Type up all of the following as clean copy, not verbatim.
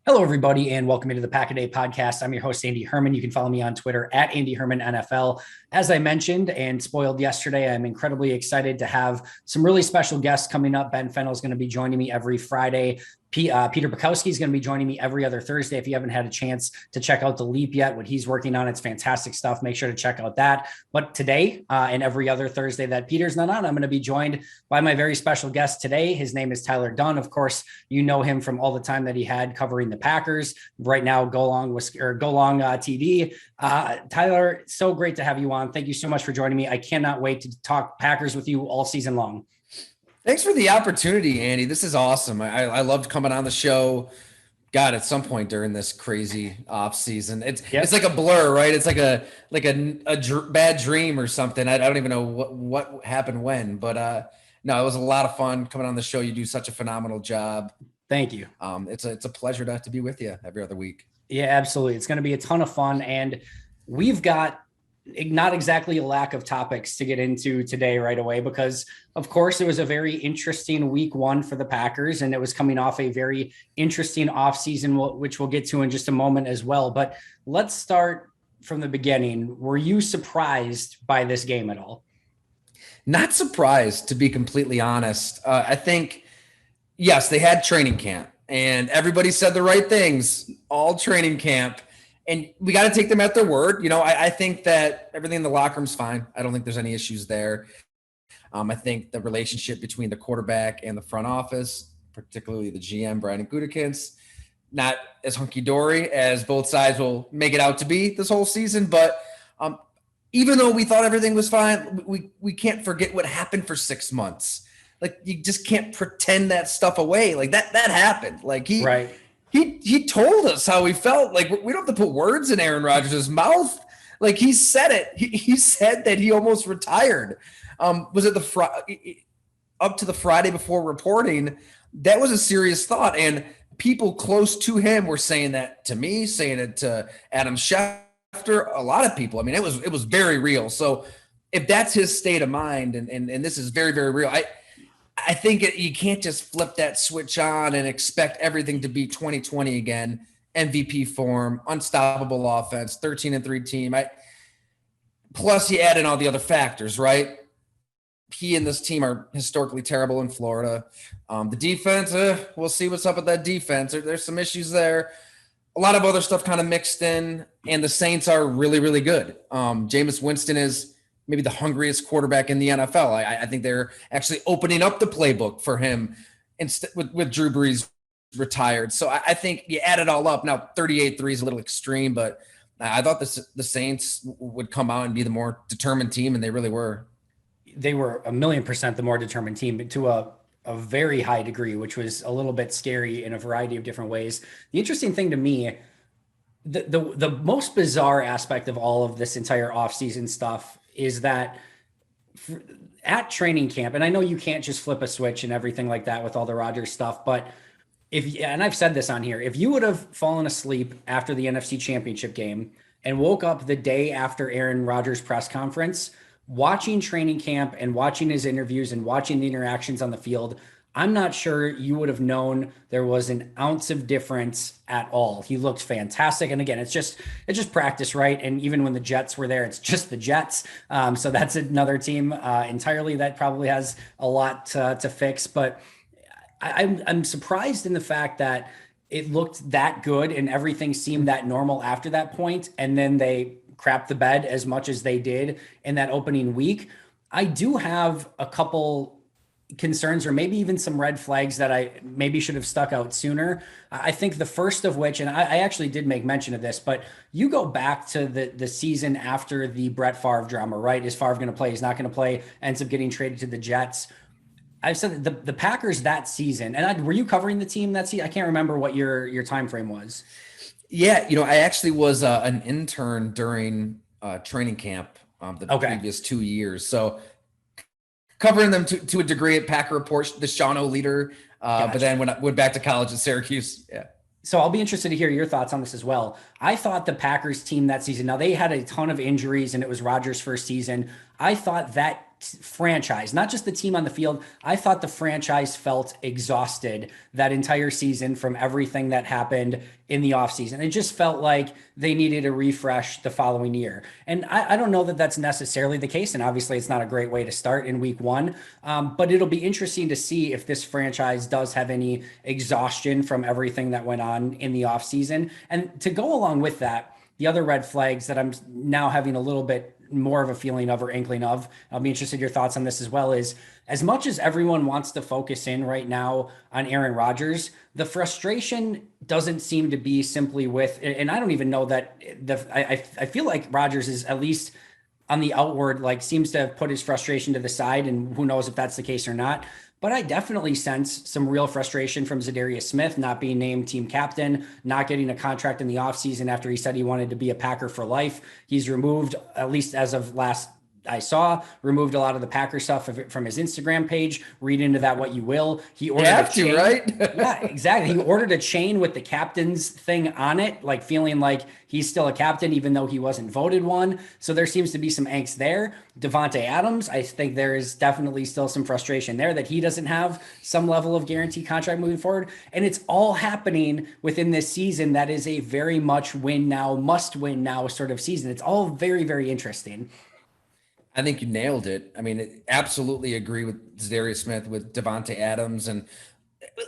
Hello, everybody, and welcome into the Pack a Day podcast. I'm your host, Andy Herman. You can follow me on Twitter at Andy Herman NFL. As I mentioned and spoiled yesterday, I'm incredibly excited to have some really special guests coming up. Ben Fennell is going to be joining me every Friday. Peter Bukowski is going to be joining me every other Thursday. If you haven't had a chance to check out The Leap yet, what he's working on, it's fantastic stuff. Make sure to check out that. But today and every other Thursday that Peter's not on, I'm going to be joined by my very special guest today. His name is Ty Dunne. Of course, you know him from all the time that he had covering the Packers. Right now, GoLong TV. Tyler, so great to have you on. Thank you so much for joining me. I cannot wait to talk Packers with you all season long. Thanks for the opportunity, Andy. This is awesome. I loved coming on the show. God, at some point during this crazy off season, it's like a blur, right? It's like a bad dream or something. I don't even know what happened when, but no, it was a lot of fun coming on the show. You do such a phenomenal job. Thank you. It's a pleasure to be with you every other week. Yeah, absolutely. It's going to be a ton of fun, and we've got not exactly a lack of topics to get into today right away, because of course it was a very interesting week one for the Packers, and it was coming off a very interesting offseason, which we'll get to in just a moment as well. But let's start from the beginning. Were you surprised by this game at all? Not surprised, to be completely honest. I think, yes, they had training camp and everybody said the right things all training camp. And we got to take them at their word. You know, I think that everything in the locker room's fine. I don't think there's any issues there. I think the relationship between the quarterback and the front office, particularly the GM, Brandon Gutekunst, not as hunky-dory as both sides will make it out to be this whole season. But even though we thought everything was fine, we can't forget what happened for 6 months. Like, you just can't pretend that stuff away. Like, that happened. Like, He told us how he felt. Like, we don't have to put words in Aaron Rodgers' mouth. Like, he said it. He said that he almost retired. Was it up to the Friday before reporting? That was a serious thought. And people close to him were saying that to me, saying it to Adam Schefter, a lot of people. I mean, it was very real. So if that's his state of mind, and this is very, very real, I think you can't just flip that switch on and expect everything to be 2020 again. MVP form, unstoppable offense, 13-3 team. Plus, you add in all the other factors, right? He and this team are historically terrible in Florida. The defense, we'll see what's up with that defense. There's some issues there. A lot of other stuff kind of mixed in, and the Saints are really, really good. Jameis Winston is maybe the hungriest quarterback in the NFL. I think they're actually opening up the playbook for him instead with Drew Brees retired. So I think you add it all up. Now 38-3 is a little extreme, but I thought the Saints would come out and be the more determined team, and they really were. They were 1,000,000% the more determined team, but to a very high degree, which was a little bit scary in a variety of different ways. The interesting thing to me, the most bizarre aspect of all of this entire offseason stuff is that at training camp, and I know you can't just flip a switch and everything like that with all the Rodgers stuff, but and I've said this on here, if you would have fallen asleep after the NFC Championship game and woke up the day after Aaron Rodgers' press conference, watching training camp and watching his interviews and watching the interactions on the field, I'm not sure you would have known there was an ounce of difference at all. He looked fantastic. And again, it's just practice, right? And even when the Jets were there, it's just the Jets. So that's another team entirely that probably has a lot to fix. But I'm surprised in the fact that it looked that good and everything seemed that normal after that point. And then they crapped the bed as much as they did in that opening week. I do have a couple concerns, or maybe even some red flags that I maybe should have stuck out sooner. I think the first of which, and I actually did make mention of this, but you go back to the season after the Brett Favre drama, right? Is Favre going to play? He's not going to play, ends up getting traded to the Jets. I've said that the Packers that season, and were you covering the team that season? I can't remember what your time frame was. Yeah, I actually was an intern during training camp the previous 2 years. So covering them to a degree at Packer Report, the Sean O leader, gotcha. But then when I went back to college at Syracuse, yeah. So I'll be interested to hear your thoughts on this as well. I thought the Packers team that season, now they had a ton of injuries and it was Rodgers' first season. I thought that franchise, not just the team on the field. I thought the franchise felt exhausted that entire season from everything that happened in the offseason. It just felt like they needed a refresh the following year. And I don't know that that's necessarily the case. And obviously, it's not a great way to start in week one. But it'll be interesting to see if this franchise does have any exhaustion from everything that went on in the offseason. And to go along with that, the other red flags that I'm now having a little bit more of a feeling of or inkling of, I'll be interested in your thoughts on this as well, is as much as everyone wants to focus in right now on Aaron Rodgers, the frustration doesn't seem to be simply with, and I don't even know that I feel like Rodgers is at least on the outward, like seems to have put his frustration to the side, and who knows if that's the case or not. But I definitely sense some real frustration from Zadarius Smith not being named team captain, not getting a contract in the offseason after he said he wanted to be a Packer for life. He's removed, at least as of last I saw, removed a lot of the Packer stuff from his Instagram page. Read into that what you will. He ordered a chain, right? Yeah, exactly. He ordered a chain with the captain's thing on it, like feeling like he's still a captain, even though he wasn't voted one. So there seems to be some angst there. Devontae Adams, I think there is definitely still some frustration there that he doesn't have some level of guaranteed contract moving forward. And it's all happening within this season that is a very much win now, must win now sort of season. It's all very, very interesting. I think you nailed it. I mean, absolutely agree with Zadarius Smith, with Devontae Adams, and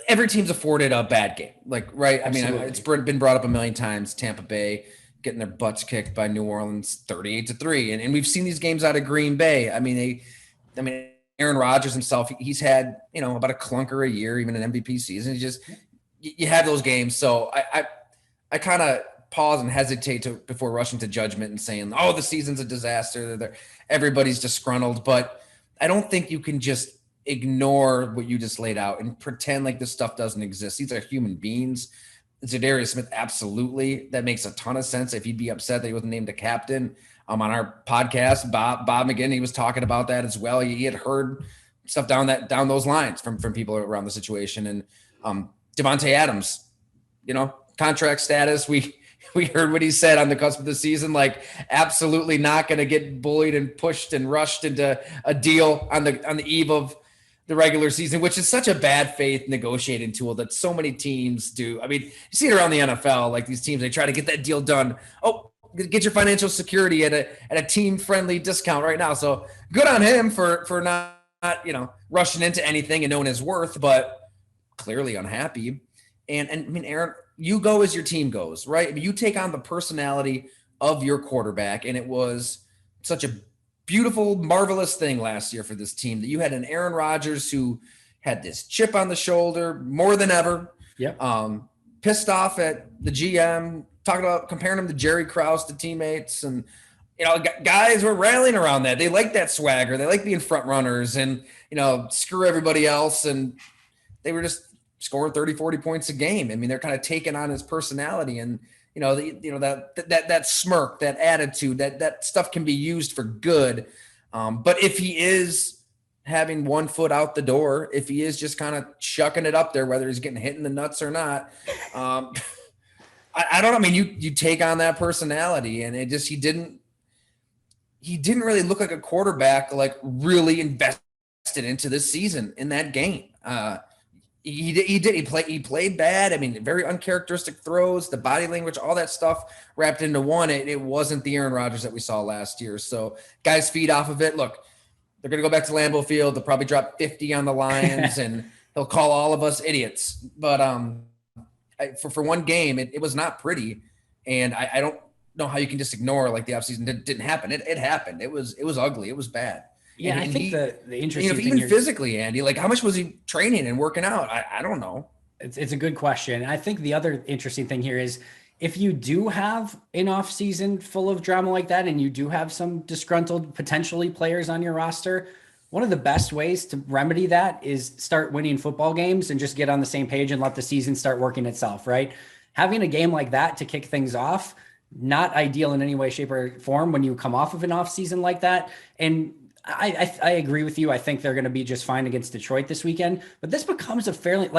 every team's afforded a bad game. Like, right? Absolutely. I mean, it's been brought up a million times. Tampa Bay getting their butts kicked by New Orleans 38-3. And we've seen these games out of Green Bay. I mean, Aaron Rodgers himself, he's had, about a clunker a year, even an MVP season. You have those games. So I kind of pause and hesitate before rushing to judgment and saying, oh, the season's a disaster. Everybody's disgruntled. But I don't think you can just ignore what you just laid out and pretend like this stuff doesn't exist. These are human beings. Zadarius Smith, absolutely. That makes a ton of sense. If he'd be upset that he wasn't named a captain. On our podcast, Bob McGinn, he was talking about that as well. He had heard stuff down those lines from people around the situation. And Devontae Adams, contract status. We heard what he said on the cusp of the season, like absolutely not going to get bullied and pushed and rushed into a deal on the eve of the regular season, which is such a bad faith negotiating tool that so many teams do. I mean, you see it around the NFL, like these teams, they try to get that deal done. Oh, get your financial security at a team friendly discount right now. So good on him for not rushing into anything and knowing his worth, but clearly unhappy. And I mean, Aaron, you go as your team goes, right? I mean, you take on the personality of your quarterback, and it was such a beautiful, marvelous thing last year for this team that you had an Aaron Rodgers who had this chip on the shoulder more than ever. Yeah. Pissed off at the GM, talking about comparing him to Jerry Krause to teammates, and guys were rallying around that. They like that swagger. They like being front runners and screw everybody else, and they were just scoring 30, 40 points a game. I mean, they're kind of taking on his personality, and that smirk, that attitude, that stuff can be used for good. But if he is having one foot out the door, if he is just kind of shucking it up there, whether he's getting hit in the nuts or not, I don't know. I mean, you take on that personality, and it just, he didn't really look like a quarterback, like really invested into this season in that game. He played bad. I mean, very uncharacteristic throws, the body language, all that stuff wrapped into one. It wasn't the Aaron Rodgers that we saw last year. So guys feed off of it. Look, they're going to go back to Lambeau Field. They'll probably drop 50 on the Lions and he'll call all of us idiots. But for one game, it was not pretty. And I don't know how you can just ignore like the offseason didn't happen. It happened. It was ugly. It was bad. Yeah, and I think the interesting thing even physically, Andy, like how much was he training and working out? I don't know. It's a good question. I think the other interesting thing here is if you do have an off season full of drama like that, and you do have some disgruntled potentially players on your roster, one of the best ways to remedy that is start winning football games and just get on the same page and let the season start working itself, right? Having a game like that to kick things off, not ideal in any way, shape, or form when you come off of an off season like that. And I agree with you. I think they're going to be just fine against Detroit this weekend, but this becomes a fairly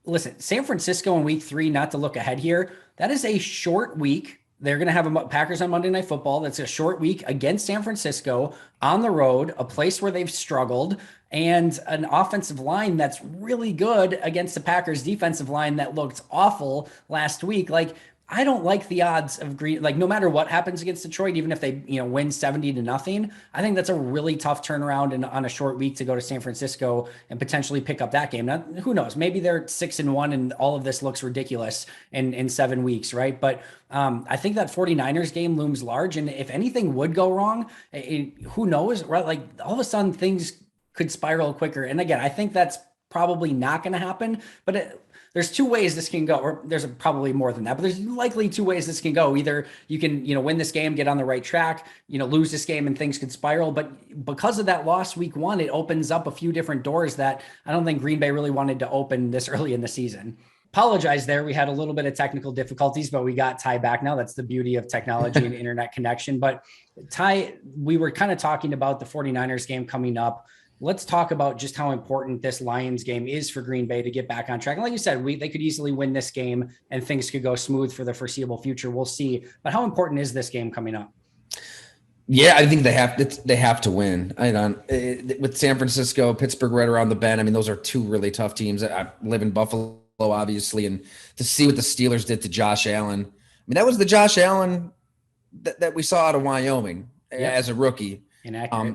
listen, San Francisco in week 3, not to look ahead here. That is a short week They're going to have a Packers on Monday Night Football. That's a short week against San Francisco on the road, a place where they've struggled, and an offensive line that's really good against the Packers defensive line that looked awful last week. Like, I don't like the odds of Green, like no matter what happens against Detroit, even if they, win 70-0, I think that's a really tough turnaround and on a short week to go to San Francisco and potentially pick up that game. Now, who knows? Maybe they're 6-1 and all of this looks ridiculous in 7 weeks, right? But I think that 49ers game looms large. And if anything would go wrong, who knows, right? Like all of a sudden things could spiral quicker. And again, I think that's probably not going to happen, but there's two ways this can go, or there's probably more than that, but there's likely two ways this can go. Either you can, win this game, get on the right track, lose this game and things could spiral. But because of that loss week 1, it opens up a few different doors that I don't think Green Bay really wanted to open this early in the season. Apologize there. We had a little bit of technical difficulties, but we got Ty back now. That's the beauty of technology and internet connection. But Ty, we were kind of talking about the 49ers game coming up. Let's talk about just how important this Lions game is for Green Bay to get back on track. And like you said, they could easily win this game and things could go smooth for the foreseeable future. We'll see. But how important is this game coming up? Yeah, I think they have to win. With San Francisco, Pittsburgh right around the bend. I mean, those are two really tough teams. I live in Buffalo, obviously, and to see what the Steelers did to Josh Allen. I mean, that was the Josh Allen that we saw out of Wyoming as a rookie.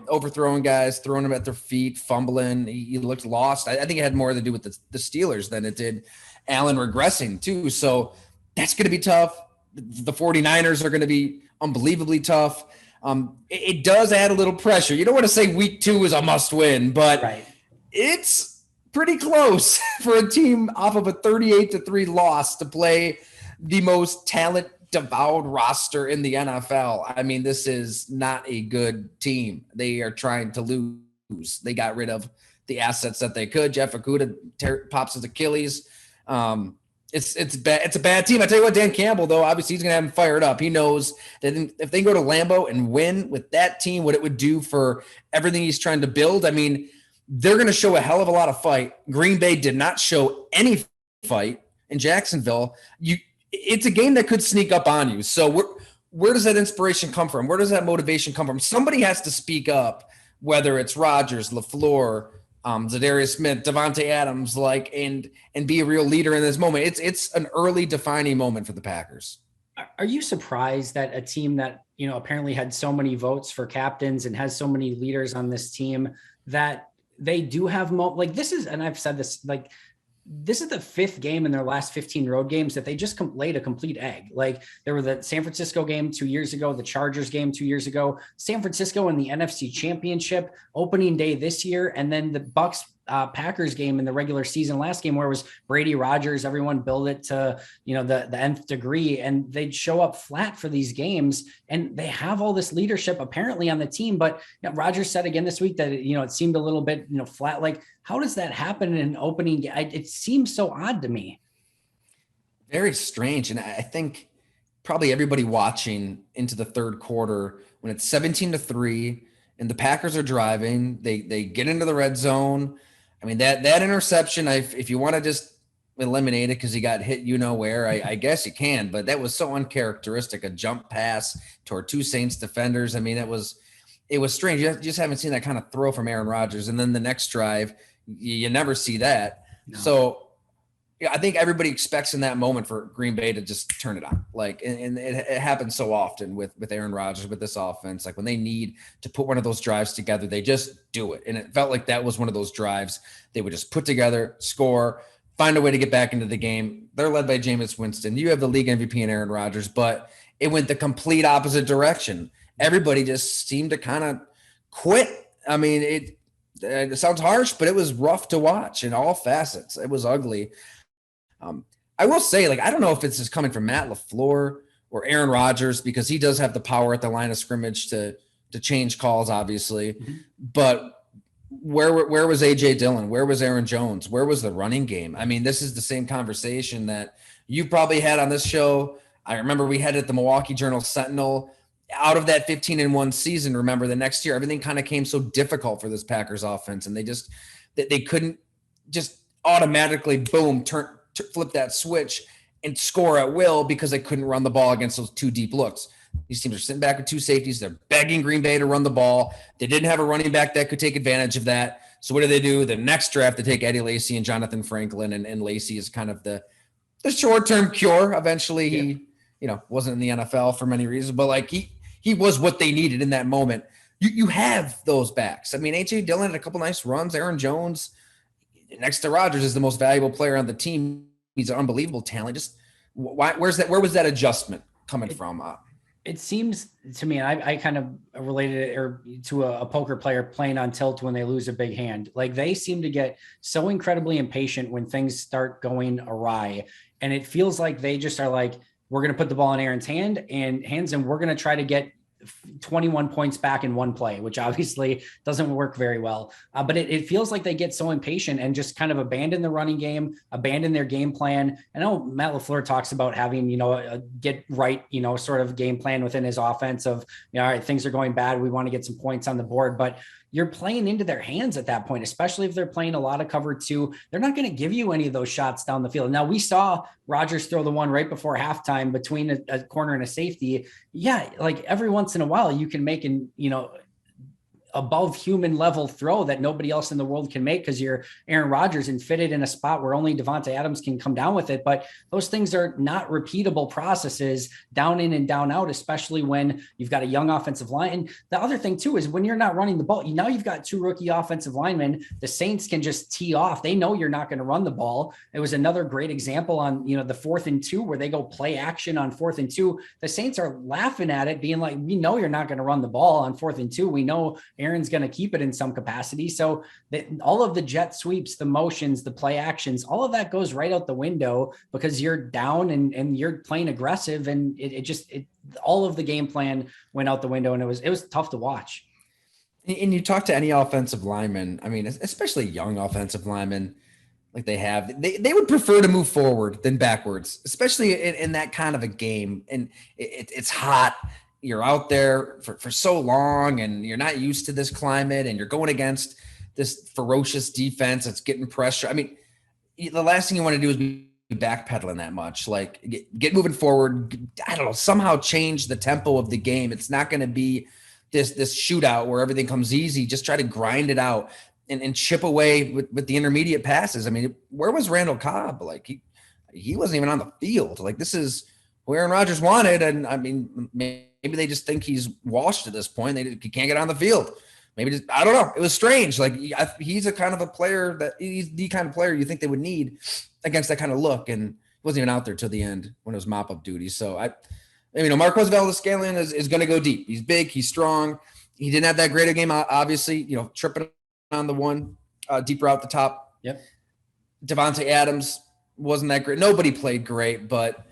Overthrowing guys, throwing them at their feet, fumbling. He looked lost. I think it had more to do with the Steelers than it did Allen regressing too. So that's going to be tough. The 49ers are going to be unbelievably tough. It does add a little pressure. You don't want to say week 2 is a must win, but it's pretty close for a team off of a 38-3 loss to play the most talent devoured roster in the NFL. I mean, this is not a good team. They are trying to lose. They got rid of the assets that they could. Jeff Okudah pops his Achilles. It's bad. It's a bad team. I tell you what, Dan Campbell, though, obviously he's going to have him fired up. He knows that if they go to Lambeau and win with that team, what it would do for everything he's trying to build. I mean, they're going to show a hell of a lot of fight. Green Bay did not show any fight in Jacksonville. It's a game that could sneak up on you. So where does that inspiration come from? Where does that motivation come from? Somebody has to speak up, whether it's Rodgers, LaFleur, Zadarius Smith, Devontae Adams, and be a real leader in this moment. It's an early defining moment for the Packers. Are you surprised that a team that, apparently had so many votes for captains and has so many leaders on this team that they do have this is, and I've said this, this is the 5th game in their last 15 road games that they just laid a complete egg. Like there were the San Francisco game 2 years ago, the Chargers game 2 years ago, San Francisco in the NFC Championship opening day this year, and then the Bucs Packers game in the regular season last game where it was Brady, Rodgers, everyone built it to, the nth degree, and they'd show up flat for these games. And they have all this leadership apparently on the team, but Rodgers said again this week that, it seemed a little bit, flat. Like, how does that happen in an opening? It seems so odd to me. Very strange. And I think probably everybody watching into the third quarter when it's 17-3 and the Packers are driving, they get into the red zone. I mean, that interception, if you want to just eliminate it because he got hit, where, I guess you can, but that was so uncharacteristic, a jump pass toward 2 Saints defenders. I mean, it was strange. You just haven't seen that kind of throw from Aaron Rodgers. And then the next drive, you never see that. No. So yeah, I think everybody expects in that moment for Green Bay to just turn it on. And it happens so often with Aaron Rodgers, with this offense. Like when they need to put one of those drives together, they just do it. And it felt like that was one of those drives they would just put together, score, find a way to get back into the game. They're led by Jameis Winston. You have the league MVP in Aaron Rodgers, but it went the complete opposite direction. Everybody just seemed to kind of quit. I mean, it sounds harsh, but it was rough to watch in all facets. It was ugly. I will say, I don't know if it's just coming from Matt LaFleur or Aaron Rodgers, because he does have the power at the line of scrimmage to change calls, obviously. Mm-hmm. But where was A.J. Dillon? Where was Aaron Jones? Where was the running game? I mean, this is the same conversation that you probably had on this show. I remember we had it at the Milwaukee Journal-Sentinel. Out of that 15-1 season, remember the next year, everything kind of came so difficult for this Packers offense, and they couldn't just automatically, boom, flip that switch and score at will because they couldn't run the ball against those two deep looks. These teams are sitting back with two safeties. They're begging Green Bay to run the ball. They didn't have a running back that could take advantage of that. So what do? The next draft, they take Eddie Lacy and Jonathan Franklin, and Lacy is kind of the short-term cure. Eventually, he wasn't in the NFL for many reasons, but like he was what they needed in that moment. You have those backs. I mean, A.J. Dillon had a couple nice runs. Aaron Jones, next to Rodgers, is the most valuable player on the team. He's an unbelievable talent. Just where was that adjustment coming from? It seems to me, and I kind of related it to a poker player playing on tilt when they lose a big hand. Like, they seem to get so incredibly impatient when things start going awry. And it feels like they just are like, we're going to put the ball in Aaron's hands, and we're going to try to get 21 points back in one play, which obviously doesn't work very well. But it feels like they get so impatient and just kind of abandon the running game, abandon their game plan. I know Matt LaFleur talks about having, a get right, sort of game plan within his offense of, all right, things are going bad. We want to get some points on the board, but you're playing into their hands at that point, especially if they're playing a lot of cover two. They're not going to give you any of those shots down the field. Now, we saw Rodgers throw the one right before halftime between a corner and a safety. Yeah, like every once in a while you can make above human level throw that nobody else in the world can make because you're Aaron Rodgers and fit it in a spot where only Devontae Adams can come down with it. But those things are not repeatable processes down in and down out, especially when you've got a young offensive line. And the other thing too, is when you're not running the ball, now you've got two rookie offensive linemen. The Saints can just tee off. They know you're not going to run the ball. It was another great example on, the 4th and 2 where they go play action on 4th and 2. The Saints are laughing at it, being like, we know you're not going to run the ball on 4th and 2. We know Aaron's going to keep it in some capacity. So all of the jet sweeps, the motions, the play actions, all of that goes right out the window because you're down and you're playing aggressive. And all of the game plan went out the window, and it was tough to watch. And you talk to any offensive lineman, I mean, especially young offensive linemen like they would prefer to move forward than backwards, especially in that kind of a game. And it's hot. You're out there for so long and you're not used to this climate and you're going against this ferocious defense that's getting pressure. I mean, the last thing you want to do is be backpedaling that much. Like get moving forward. I don't know, somehow change the tempo of the game. It's not going to be this shootout where everything comes easy. Just try to grind it out and chip away with the intermediate passes. I mean, where was Randall Cobb? Like he wasn't even on the field. Like this is where Aaron Rodgers wanted. And I mean, maybe they just think he's washed at this point. He can't get on the field. Maybe I don't know. It was strange. Like he's a kind of a player that he's the kind of player you think they would need against that kind of look. And he wasn't even out there till the end when it was mop up duty. So Marquez Valdes-Scantling is going to go deep. He's big. He's strong. He didn't have that great a game, obviously, tripping on the one deep route the top. Yep. Devontae Adams wasn't that great. Nobody played great, but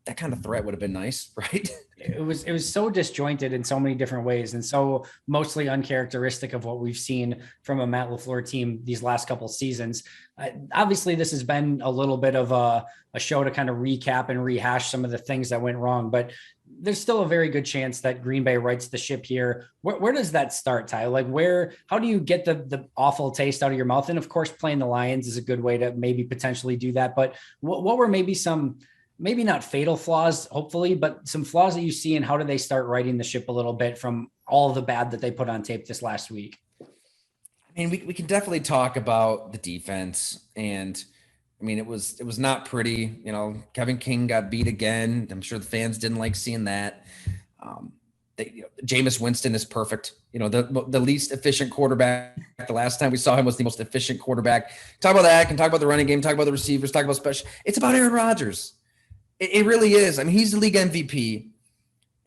that kind of threat would have been nice, right? It was so disjointed in so many different ways and so mostly uncharacteristic of what we've seen from a Matt LaFleur team these last couple of seasons. Obviously, this has been a little bit of a show to kind of recap and rehash some of the things that went wrong, but there's still a very good chance that Green Bay rights the ship here. Where does that start, Ty? Like how do you get the awful taste out of your mouth? And of course, playing the Lions is a good way to maybe potentially do that. But what were maybe some, maybe not fatal flaws, hopefully, but some flaws that you see, and how do they start righting the ship a little bit from all of the bad that they put on tape this last week? I mean, we can definitely talk about the defense, and I mean, it was not pretty. Kevin King got beat again. I'm sure the fans didn't like seeing that. Jameis Winston is perfect. The least efficient quarterback. The last time we saw him was the most efficient quarterback. Talk about that. Can talk about the running game. Talk about the receivers. Talk about special. It's about Aaron Rodgers. It really is. I mean, he's the league MVP,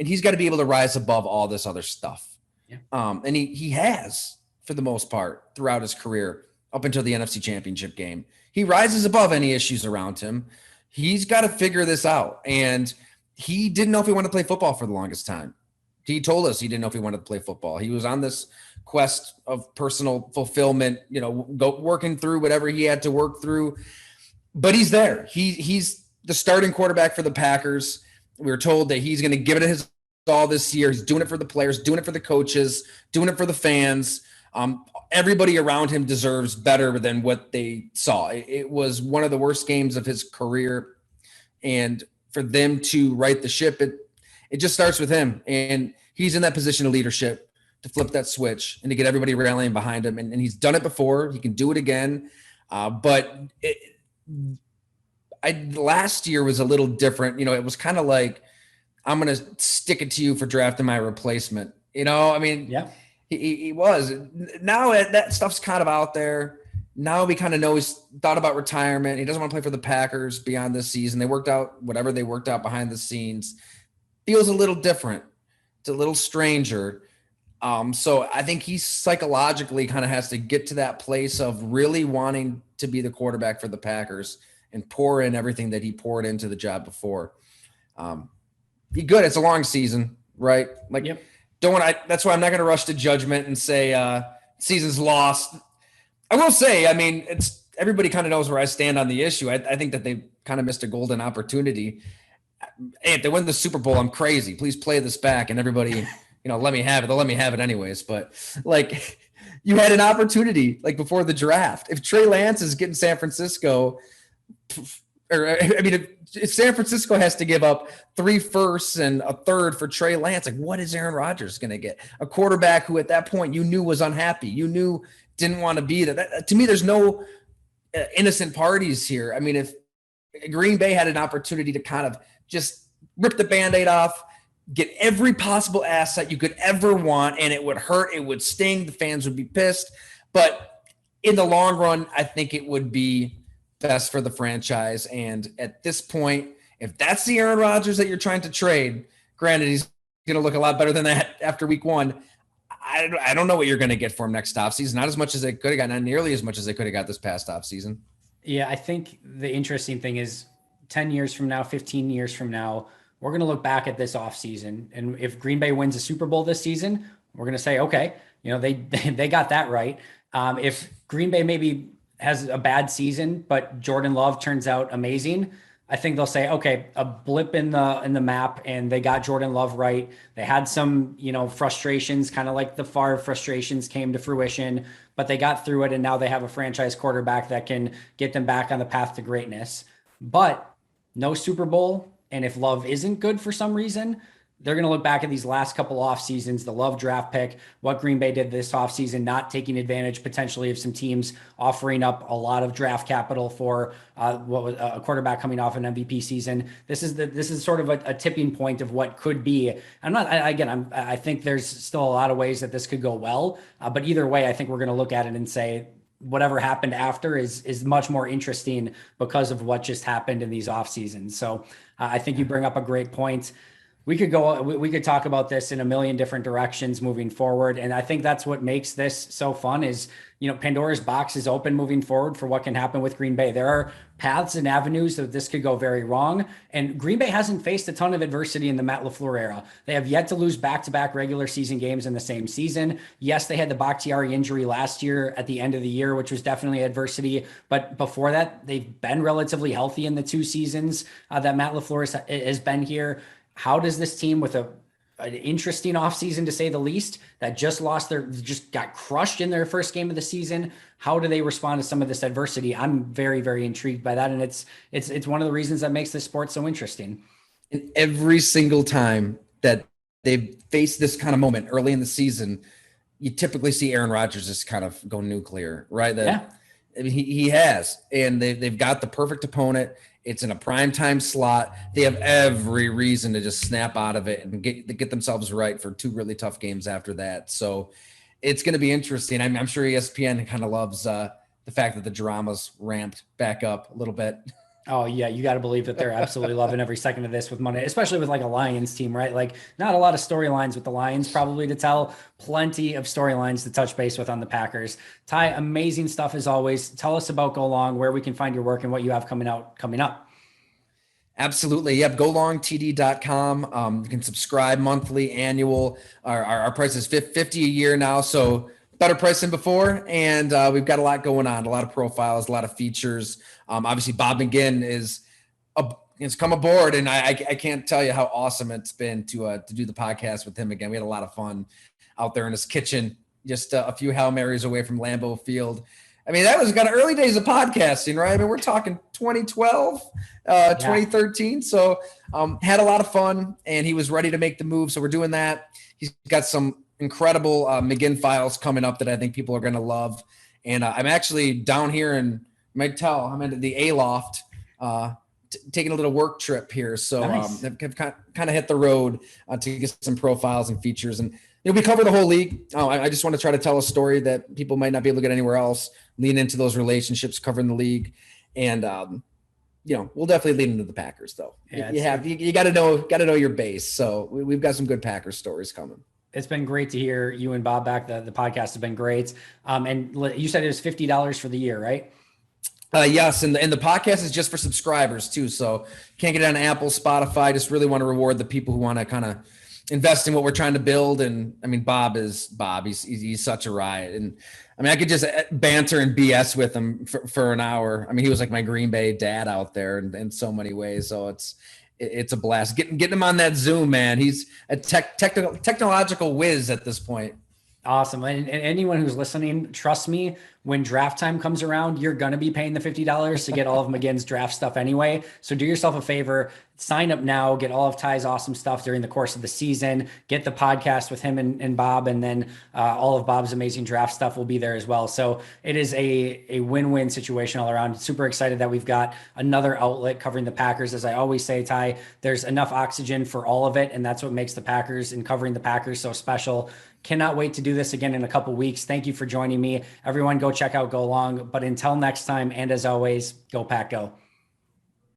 and he's got to be able to rise above all this other stuff. Yeah. And he has, for the most part, throughout his career, up until the NFC Championship game. He rises above any issues around him. He's got to figure this out. And he didn't know if he wanted to play football for the longest time. He told us he didn't know if he wanted to play football. He was on this quest of personal fulfillment, working through whatever he had to work through. But he's there. He's the starting quarterback for the Packers. We were told that he's going to give it his all this year. He's doing it for the players, doing it for the coaches, doing it for the fans. Everybody around him deserves better than what they saw. It was one of the worst games of his career. And for them to right the ship, it just starts with him. And he's in that position of leadership to flip that switch and to get everybody rallying behind him. And he's done it before. He can do it again. Last year was a little different. You know, it was kind of like, I'm going to stick it to you for drafting my replacement. You know, I mean, Yeah. He was. Now that stuff's kind of out there. Now we kind of know he's thought about retirement. He doesn't want to play for the Packers beyond this season. They worked out whatever they worked out behind the scenes. Feels a little different. It's a little stranger. So I think he psychologically kind of has to get to that place of really wanting to be the quarterback for the Packers and pour in everything that he poured into the job before. Be good. It's a long season, right? Like, Yep. That's why I'm not going to rush to judgment and say season's lost. I will say, I mean, everybody kind of knows where I stand on the issue. I think that they kind of missed a golden opportunity. Hey, if they win the Super Bowl, I'm crazy. Please play this back, and everybody, let me have it. They'll let me have it anyways. But like, you had an opportunity like before the draft. If Trey Lance is getting San Francisco, if San Francisco has to give up 3 firsts and a third for Trey Lance, like what is Aaron Rodgers going to get? A quarterback who at that point you knew was unhappy. You knew didn't want to be there. To me, there's no innocent parties here. I mean, if Green Bay had an opportunity to kind of just rip the Band-Aid off, get every possible asset you could ever want, and it would hurt, it would sting, the fans would be pissed. But in the long run, I think it would be best for the franchise. And at this point, if that's the Aaron Rodgers that you're trying to trade, granted, he's going to look a lot better than that after week 1. I don't know what you're going to get for him next offseason. Not as much as they could have got, not nearly as much as they could have got this past offseason. Yeah, I think the interesting thing is 10 years from now, 15 years from now, we're going to look back at this offseason. And if Green Bay wins a Super Bowl this season, we're going to say, okay, they got that right. If Green Bay maybe has a bad season, but Jordan Love turns out amazing, I think they'll say, okay, a blip in the map, and they got Jordan Love right. They had some, frustrations, kind of like the Favre frustrations came to fruition, but they got through it, and now they have a franchise quarterback that can get them back on the path to greatness. But no Super Bowl, and if Love isn't good for some reason, they're going to look back at these last couple off seasons, the Love draft pick, what Green Bay did this off season, not taking advantage potentially of some teams offering up a lot of draft capital for what was a quarterback coming off an MVP season. This is sort of a tipping point of what could be. I think there's still a lot of ways that this could go well, but either way, I think we're going to look at it and say whatever happened after is much more interesting because of what just happened in these off seasons. So I think you bring up a great point. We could talk about this in a million different directions moving forward. And I think that's what makes this so fun is, Pandora's box is open moving forward for what can happen with Green Bay. There are paths and avenues that this could go very wrong. And Green Bay hasn't faced a ton of adversity in the Matt LaFleur era. They have yet to lose back-to-back regular season games in the same season. Yes, they had the Bakhtiari injury last year at the end of the year, which was definitely adversity. But before that, they've been relatively healthy in the 2 seasons that Matt LaFleur has been here. How does this team with an interesting offseason, to say the least, that just got crushed in their first game of the season, how do they respond to some of this adversity? I'm very, very intrigued by that. And it's one of the reasons that makes this sport so interesting. And every single time that they've faced this kind of moment early in the season, you typically see Aaron Rodgers just kind of go nuclear, right? I mean, he has, and they've got the perfect opponent. It's in a primetime slot. They have every reason to just snap out of it and get themselves right for 2 really tough games after that. So it's going to be interesting. I'm sure ESPN kind of loves the fact that the drama's ramped back up a little bit. Oh yeah, you got to believe that they're absolutely loving every second of this with Monday, especially with like a Lions team, right? Like not a lot of storylines with the Lions probably to tell, plenty of storylines to touch base with on the Packers. Ty, amazing stuff as always. Tell us about GoLong, where we can find your work and what you have coming up. Absolutely. Yep. GoLongTD.com. You can subscribe monthly, annual. Our price is $50 a year now. So better price than before. And we've got a lot going on, a lot of profiles, a lot of features. Obviously Bob McGinn has come aboard, and I can't tell you how awesome it's been to do the podcast with him again. We had a lot of fun out there in his kitchen, just a few Hail Marys away from Lambeau Field. I mean, that was kind of early days of podcasting, right? I mean, we're talking 2012, 2013. So had a lot of fun, and he was ready to make the move. So we're doing that. He's got some incredible McGinn files coming up that I think people are going to love. And I'm actually down here in, you might tell, I'm in the A-Loft, taking a little work trip here. So Nice. I've kind of hit the road to get some profiles and features. And we cover the whole league. I just want to try to tell a story that people might not be able to get anywhere else. Lean into those relationships, covering the league, and we'll definitely lean into the Packers though. Yeah, you got to know your base. So we've got some good Packers stories coming. it's been great to hear you and Bob back. The podcast has been great. And you said it was $50 for the year, right? Yes, and the podcast is just for subscribers too. So can't get it on Apple, Spotify. Just really want to reward the people who want to kind of invest in what we're trying to build. And I mean, Bob. He's such a riot. And I mean, I could just banter and BS with him for an hour. I mean, he was like my Green Bay dad out there in so many ways. So it's a blast getting him on that Zoom, man. He's a technological whiz at this point. Awesome. And anyone who's listening, trust me, when draft time comes around, you're going to be paying the $50 to get all of McGinn's draft stuff anyway. So do yourself a favor, sign up now, get all of Ty's awesome stuff during the course of the season, get the podcast with him and Bob, and then all of Bob's amazing draft stuff will be there as well. So it is a win-win situation all around. Super excited that we've got another outlet covering the Packers. As I always say, Ty, there's enough oxygen for all of it. And that's what makes the Packers and covering the Packers so special. Cannot wait to do this again in a couple weeks. Thank you for joining me. Everyone go check out GoLong. But until next time, and as always, go Pack Go.